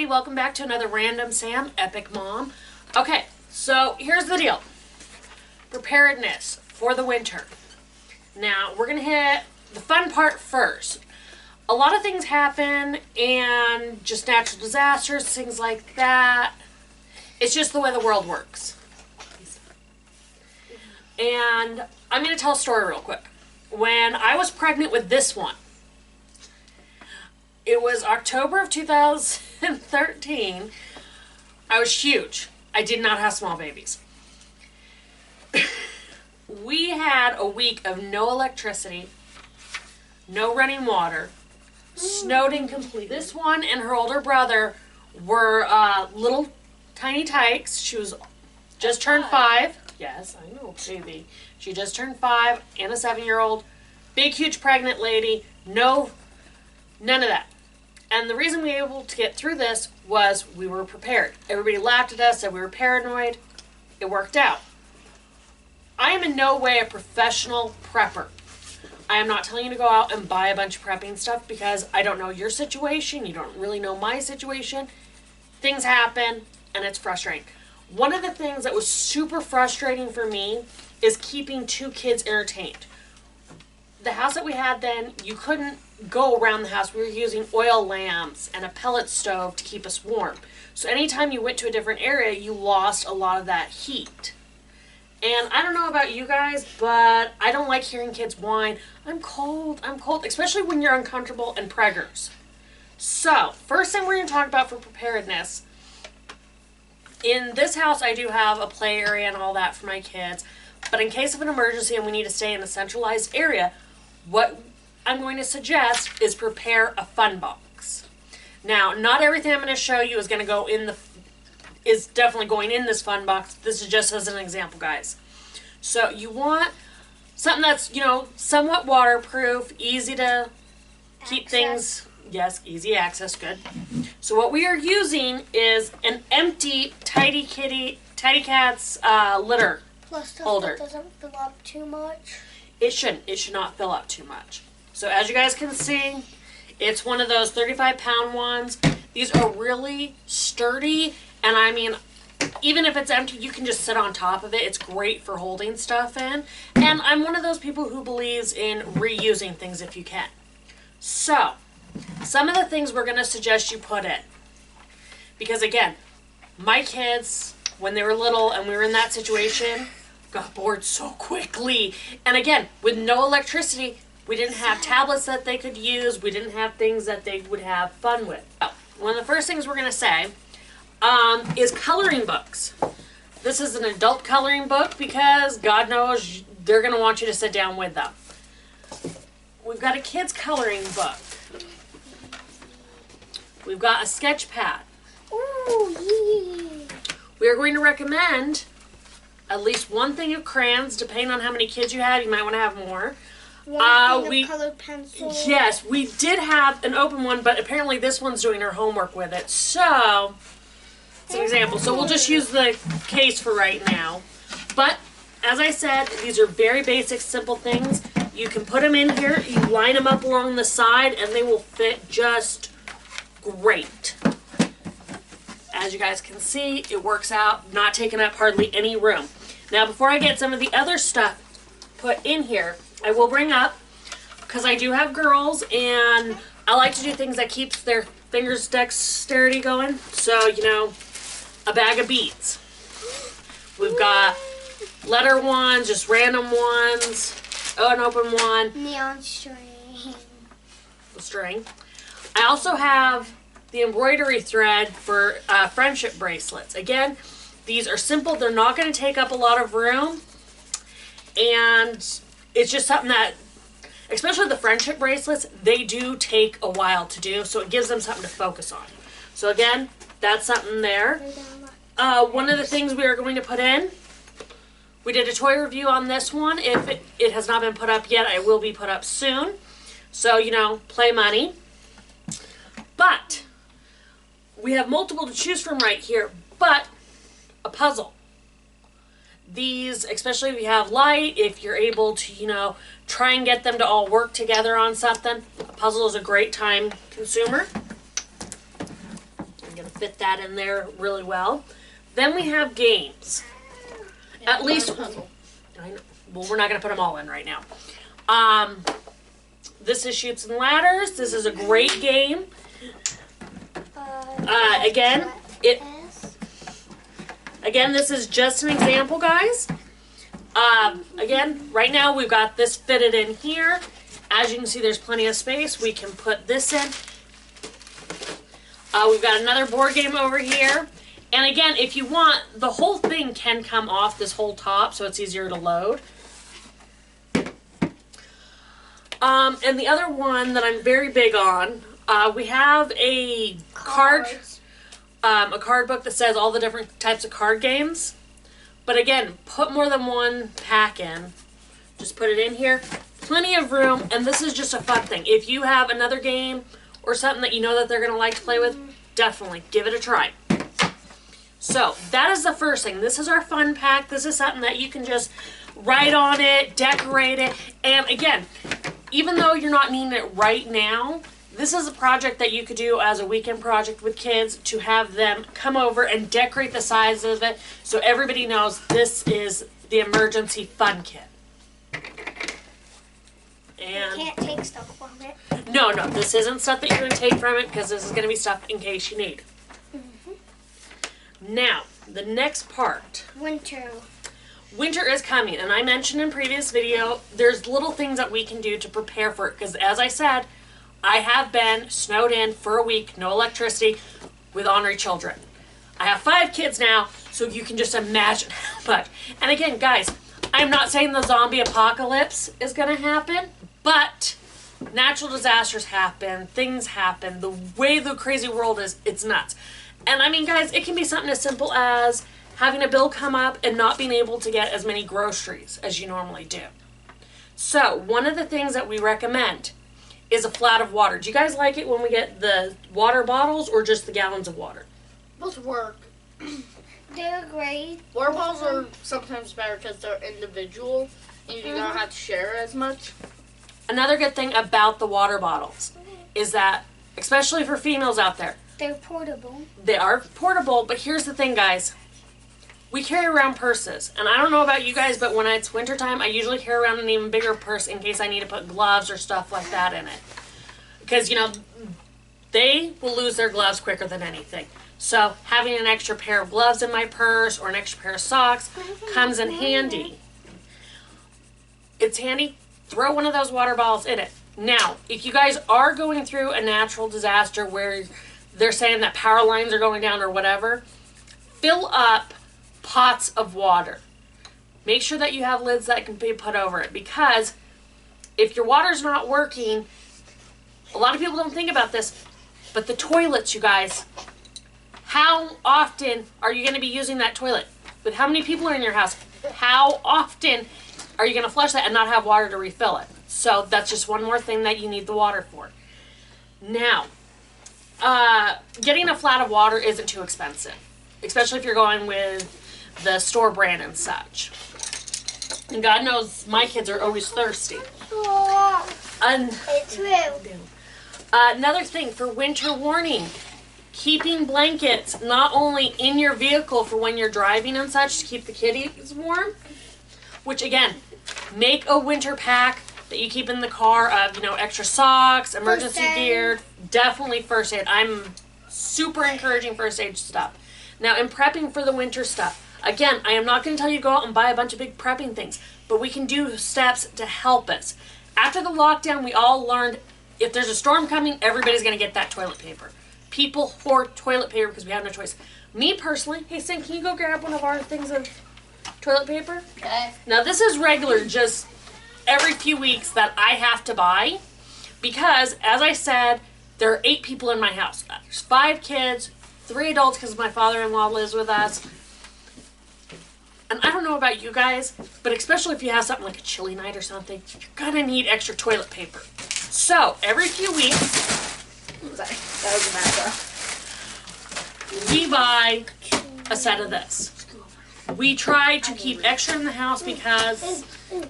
welcome back to another Random Sam Epic Mom. Okay, so here's the deal. Preparedness for the winter. Now, we're going to hit the fun part first. A lot of things happen and just natural disasters, things like that. It's just the way the world works. And I'm going to tell a story real quick. When I was pregnant with this one, it was October of 2013. I was huge. I did not have small babies. We had a week of no electricity, no running water, snowed completely. This one and her older brother were little tiny tykes. She was just turned 5. Yes, I know, baby. She just turned 5 and a 7-year-old. Big, huge pregnant lady. None of that. And the reason we were able to get through this was we were prepared. Everybody laughed at us, said we were paranoid. It worked out. I am in no way a professional prepper. I am not telling you to go out and buy a bunch of prepping stuff because I don't know your situation. You don't really know my situation. Things happen and it's frustrating. One of the things that was super frustrating for me is keeping 2 kids entertained. The house that we had then, you couldn't go around the house. We were using oil lamps and a pellet stove to keep us warm. So anytime you went to a different area, you lost a lot of that heat. And I don't know about you guys, but I don't like hearing kids whine. I'm cold, especially when you're uncomfortable and preggers. So, first thing we're going to talk about for preparedness. In this house, I do have a play area and all that for my kids. But in case of an emergency and we need to stay in a centralized area, what I'm going to suggest is prepare a fun box. Now, not everything I'm going to show you is going to go in is definitely going in this fun box. This is just as an example, guys. So you want something that's, somewhat waterproof, easy to keep things. Yes, easy access, good. So what we are using is an empty Tidy Cat's litter Plus stuff holder. that doesn't fill up too much. It shouldn't. It should not fill up too much. So as you guys can see, it's one of those 35-pound ones. These are really sturdy, and I mean, even if it's empty, you can just sit on top of it. It's great for holding stuff in. And I'm one of those people who believes in reusing things if you can. So, some of the things we're going to suggest you put in. Because again, my kids, when they were little and we were in that situation, got bored so quickly. And again, with no electricity, we didn't have tablets that they could use. We didn't have things that they would have fun with. One of the first things we're going to say is coloring books. This is an adult coloring book because God knows they're going to want you to sit down with them. We've got a kid's coloring book. We've got a sketch pad. Ooh, yeah. We are going to recommend at least one thing of crayons, depending on how many kids you have. You might want to have more. One thing of colored pencils. Yes, we did have an open one, but apparently this one's doing her homework with it. So, it's an example. So we'll just use the case for right now. But, as I said, these are very basic, simple things. You can put them in here, you line them up along the side, and they will fit just great. As you guys can see, it works out, not taking up hardly any room. Now, before I get some of the other stuff put in here, I will bring up, because I do have girls, and I like to do things that keeps their fingers' dexterity going. So, a bag of beads. We've got letter ones, just random ones. Oh, an open one. Neon string. The string. I also have the embroidery thread for friendship bracelets. Again, these are simple. They're not going to take up a lot of room. And it's just something that, especially the friendship bracelets, they do take a while to do. So it gives them something to focus on. So again, that's something there. One of the things we are going to put in, we did a toy review on this one. If it has not been put up yet, it will be put up soon. So, play money. But we have multiple to choose from right here, but a puzzle. These, especially if you have light, if you're able to, try and get them to all work together on something, a puzzle is a great time consumer. I'm going to fit that in there really well. Then we have games. At least, I know, well, we're not going to put them all in right now. This is Chutes and Ladders. This is a great game. Again, this is just an example, guys. Again, right now we've got this fitted in here. As you can see, there's plenty of space. We can put this in. We've got another board game over here. And again, if you want, the whole thing can come off this whole top, so it's easier to load. And the other one that I'm very big on, we have a card book that says all the different types of card games. But again, put more than one pack in. Just put it in here. Plenty of room, and this is just a fun thing. If you have another game or something that you know that they're going to like to play with, definitely give it a try. So that is the first thing. This is our fun pack. This is something that you can just write on it, decorate it. And again, even though you're not needing it right now, this is a project that you could do as a weekend project with kids to have them come over and decorate the sides of it so everybody knows this is the emergency fun kit. And you can't take stuff from it. No, this isn't stuff that you're going to take from it because this is going to be stuff in case you need. Now, the next part. Winter. Winter is coming, and I mentioned in previous video, there's little things that we can do to prepare for it. Because as I said, I have been snowed in for a week, no electricity, with ornery children. I have 5 kids now, so you can just imagine how much. And again, guys, I'm not saying the zombie apocalypse is going to happen, but natural disasters happen, things happen. The way the crazy world is, it's nuts. And I mean, guys, it can be something as simple as having a bill come up and not being able to get as many groceries as you normally do. So, one of the things that we recommend is a flat of water. Do you guys like it when we get the water bottles or just the gallons of water? Both work. They're great. Water bottles are sometimes better because they're individual and you do not have to share as much. Another good thing about the water bottles is that, especially for females out there, they're portable. They are portable, but here's the thing, guys. We carry around purses, and I don't know about you guys, but when it's wintertime, I usually carry around an even bigger purse in case I need to put gloves or stuff like that in it. Because, you know, they will lose their gloves quicker than anything. So having an extra pair of gloves in my purse or an extra pair of socks comes in handy. It's handy. Throw one of those water bottles in it. Now, if you guys are going through a natural disaster where they're saying that power lines are going down or whatever, fill up pots of water. Make sure that you have lids that can be put over it, because if your water's not working, a lot of people don't think about this, but the toilets, you guys, how often are you going to be using that toilet? With how many people are in your house, how often are you going to flush that and not have water to refill it? So that's just one more thing that you need the water for. Now, getting a flat of water isn't too expensive, especially if you're going with the store brand and such. And God knows my kids are always thirsty. It's true. Another thing for winter warning, keeping blankets not only in your vehicle for when you're driving and such to keep the kiddies warm, which again, make a winter pack that you keep in the car of, you know, extra socks, emergency gear, definitely first aid. I'm super encouraging first aid stuff. Now, in prepping for the winter stuff, again, I am not going to tell you to go out and buy a bunch of big prepping things, but we can do steps to help us. After the lockdown, we all learned if there's a storm coming, everybody's going to get that toilet paper. People hoard toilet paper because we have no choice. Me personally, hey, Sin, can you go grab one of our things of toilet paper? Okay. Now, this is regular, just every few weeks that I have to buy because, as I said, there are 8 people in my house. There's 5 kids, 3 adults because my father-in-law lives with us. And I don't know about you guys, but especially if you have something like a chilly night or something, you're gonna need extra toilet paper. So, every few weeks, Sorry, that was a macro. we buy a set of this. We try to keep extra in the house because,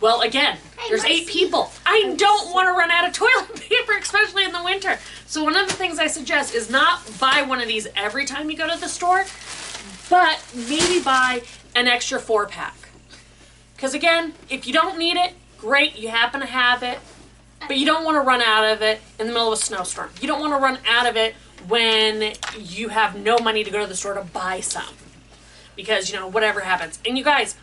well, again, there's 8 people. I don't want to run out of toilet paper, especially in the winter. So one of the things I suggest is not buy one of these every time you go to the store, but maybe buy an extra 4-pack. Because again, if you don't need it, great, you happen to have it, but you don't want to run out of it in the middle of a snowstorm. You don't want to run out of it when you have no money to go to the store to buy some. Because, you know, whatever happens. And you guys,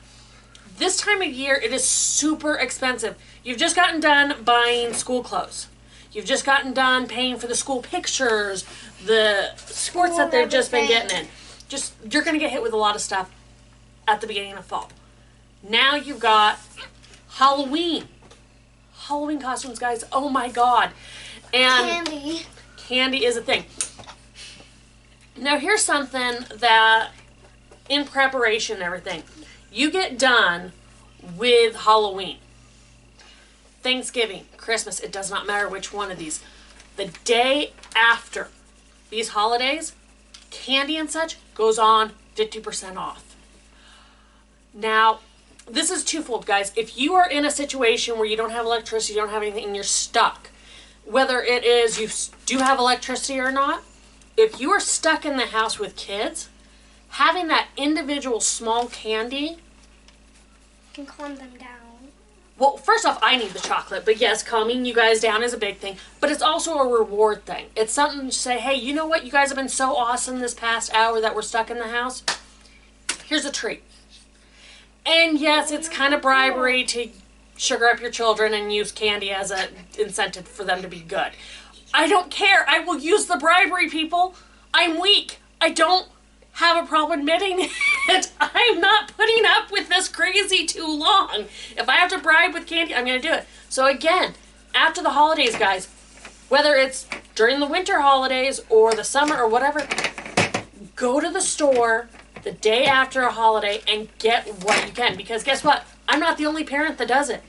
this time of year, it is super expensive. You've just gotten done buying school clothes. You've just gotten done paying for the school pictures, the sports that they've just been getting in. You're going to get hit with a lot of stuff at the beginning of fall. Now you've got Halloween. Halloween costumes, guys. Oh my God. And candy is a thing. Now here's something that, in preparation and everything, you get done with Halloween, Thanksgiving, Christmas, it does not matter which one of these. The day after these holidays, candy and such goes on 50% off. Now, this is twofold, guys. If you are in a situation where you don't have electricity, you don't have anything, and you're stuck, whether it is you do have electricity or not, if you are stuck in the house with kids, having that individual small candy can calm them down. Well, first off, I need the chocolate, but yes, calming you guys down is a big thing, but it's also a reward thing. It's something to say, hey, you know what? You guys have been so awesome this past hour that we're stuck in the house. Here's a treat. And yes, it's kind of bribery to sugar up your children and use candy as an incentive for them to be good. I don't care. I will use the bribery, people. I'm weak. I don't have a problem admitting it. I'm not putting up with this crazy too long. If I have to bribe with candy, I'm going to do it. So again, after the holidays, guys, whether it's during the winter holidays or the summer or whatever, go to the store the day after a holiday and get what you can. Because guess what? I'm not the only parent that does it.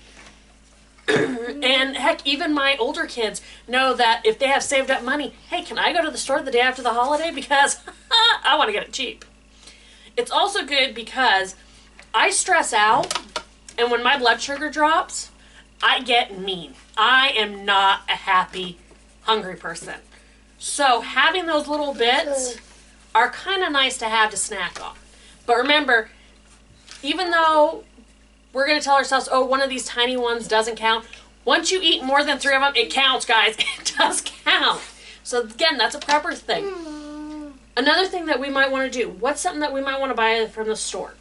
And heck, even my older kids know that if they have saved up money, hey, can I go to the store the day after the holiday? Because I want to get it cheap. It's also good because I stress out, and when my blood sugar drops, I get mean. I am not a happy, hungry person. So having those little bits are kind of nice to have to snack on. But remember, even though we're going to tell ourselves, oh, one of these tiny ones doesn't count. Once you eat more than 3 of them, it counts, guys. It does count. So again, that's a prepper thing. Another thing that we might want to do, what's something that we might want to buy from the store?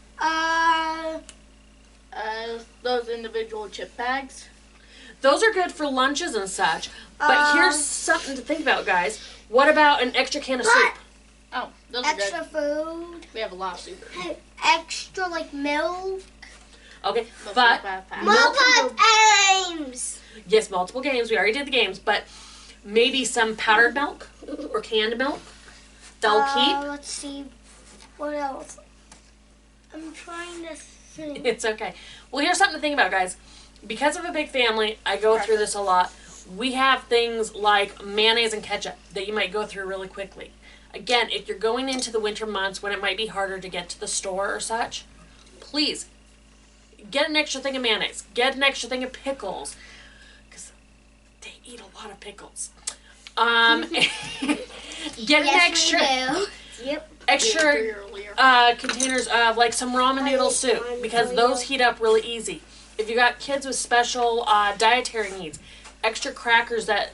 Those individual chip bags. Those are good for lunches and such. But here's something to think about, guys. What about an extra can of soup? Oh, those are Extra good. food. We have a lot of soup. Extra, like, milk. Okay, but Multiple games. yes, multiple games. We already did the games, but maybe some powdered milk or canned milk. They'll keep. Let's see. What else? I'm trying to think. It's okay. Well, here's something to think about, guys. Because of a big family, I go through this a lot. We have things like mayonnaise and ketchup that you might go through really quickly. Again, if you're going into the winter months when it might be harder to get to the store or such, please get an extra thing of mayonnaise. Get an extra thing of pickles. Because they eat a lot of pickles. Get an extra extra containers of like some ramen noodle soup. Because those heat up really easy. If you got kids with special dietary needs, extra crackers that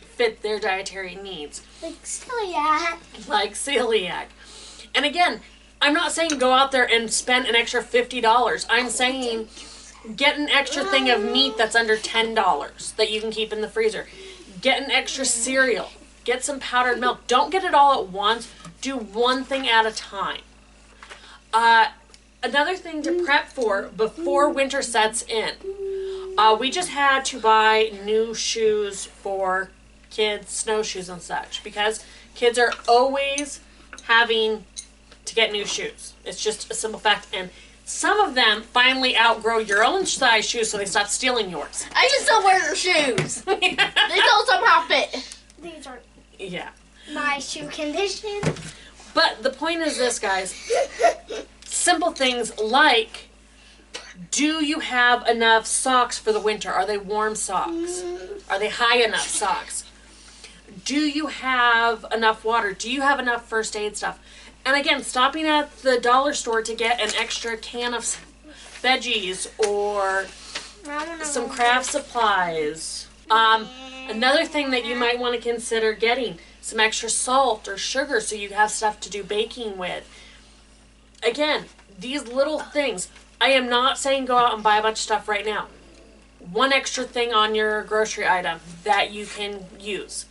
fit their dietary needs. Like celiac. Like celiac. And again, I'm not saying go out there and spend an extra $50. I'm saying get an extra thing of meat that's under $10 that you can keep in the freezer. Get an extra cereal. Get some powdered milk. Don't get it all at once. Do one thing at a time. Another thing to prep for before winter sets in. We just had to buy new shoes for kids, snowshoes and such, because kids are always having to get new shoes. It's just a simple fact. And some of them finally outgrow your own size shoes, so they stop stealing yours. I just don't wear their shoes. They don't somehow fit. These are Yeah. my shoe condition. But the point is this, guys. simple things like, do you have enough socks for the winter? Are they warm socks? Are they high enough socks? Do you have enough water? Do you have enough first aid stuff? And again, stopping at the dollar store to get an extra can of veggies or some craft supplies. Another thing that you might want to consider getting, some extra salt or sugar so you have stuff to do baking with. Again, these little things. I am not saying go out and buy a bunch of stuff right now. One extra thing on your grocery item that you can use.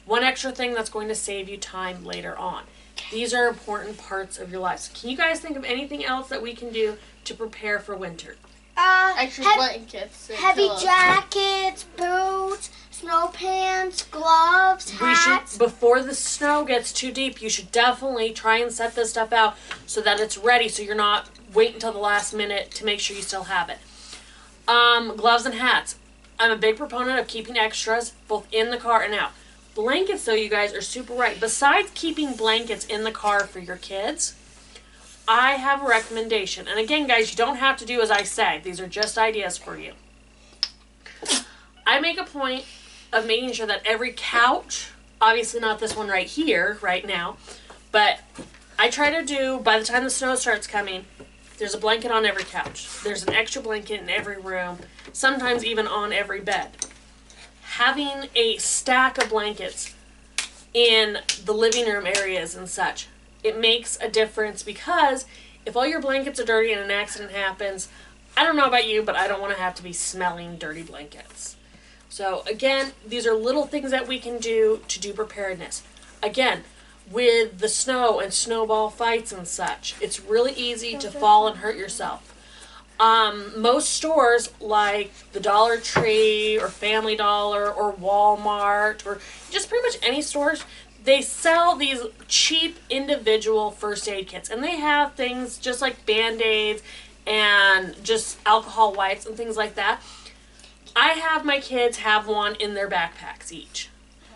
One extra thing that's going to save you time later on. These are important parts of your lives. Can you guys think of anything else that we can do to prepare for winter? Extra blankets. Heavy jackets, boots, snow pants, gloves, hats. Before the snow gets too deep, you should definitely try and set this stuff out so that it's ready, so you're not waiting until the last minute to make sure you still have it. Gloves and hats. I'm a big proponent of keeping extras both in the car and out. Blankets, though, you guys are super right. Besides keeping blankets in the car for your kids, I have a recommendation. And again, guys, you don't have to do as I say. These are just ideas for you. I make a point of making sure that every couch, obviously not this one right here, right now, but I try to do, by the time the snow starts coming, there's a blanket on every couch. There's an extra blanket in every room, sometimes even on every bed. Having a stack of blankets in the living room areas and such, it makes a difference, because if all your blankets are dirty and an accident happens, I don't know about you, but I don't want to have to be smelling dirty blankets. So again, these are little things that we can do to do preparedness. Again, with the snow and snowball fights and such, it's really easy to fall and hurt yourself. Most stores like the Dollar Tree or Family Dollar or Walmart or just pretty much any stores, they sell these cheap individual first aid kits, and they have things just like Band-Aids and just alcohol wipes and things like that. I have my kids have one in their backpacks each.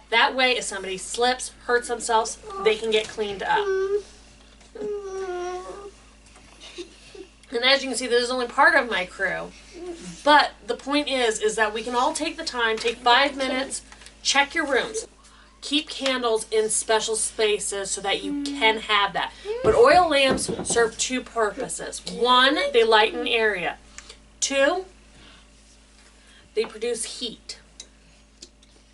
That way, if somebody slips, hurts themselves, they can get cleaned up. And as you can see, this is only part of my crew. But the point is that we can all take the time, take 5 minutes, check your rooms. Keep candles in special spaces so that you can have that. But oil lamps serve two purposes. One, they light an area. Two, they produce heat.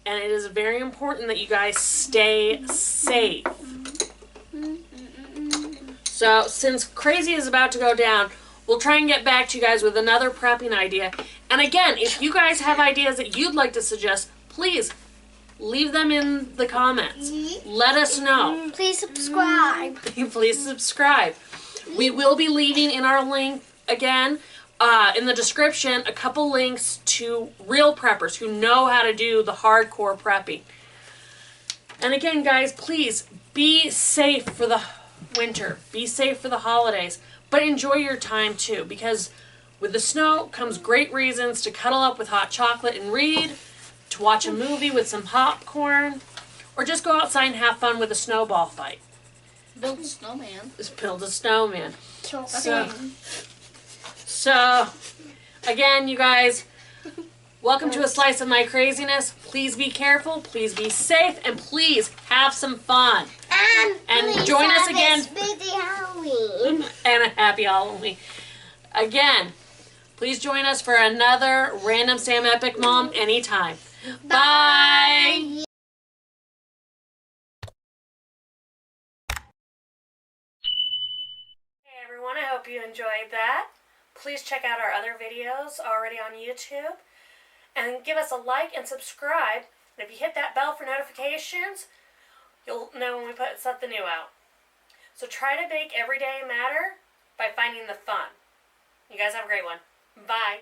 And it is very important that you guys stay safe. So since crazy is about to go down, we'll try and get back to you guys with another prepping idea. And again, if you guys have ideas that you'd like to suggest, please leave them in the comments. Let us know. Please subscribe. Please subscribe. We will be leaving in our link, again, in the description, a couple links to real preppers who know how to do the hardcore prepping. And again, guys, please be safe for the winter. Be safe for the holidays. But enjoy your time, too, because with the snow comes great reasons to cuddle up with hot chocolate and read, to watch a movie with some popcorn, or just go outside and have fun with a snowball fight. Build a snowman. Just build a snowman. Kill So, again, you guys, welcome to a slice of my craziness. Please be careful, please be safe, and please have some fun. And join us again. Halloween. And a happy Halloween. Again, please join us for another Random Sam Epic Mom anytime. Bye. Hey everyone, I hope you enjoyed that. Please check out our other videos already on YouTube. And give us a like and subscribe. And if you hit that bell for notifications, you'll know when we put something new out. So try to make every day matter by finding the fun. You guys have a great one. Bye.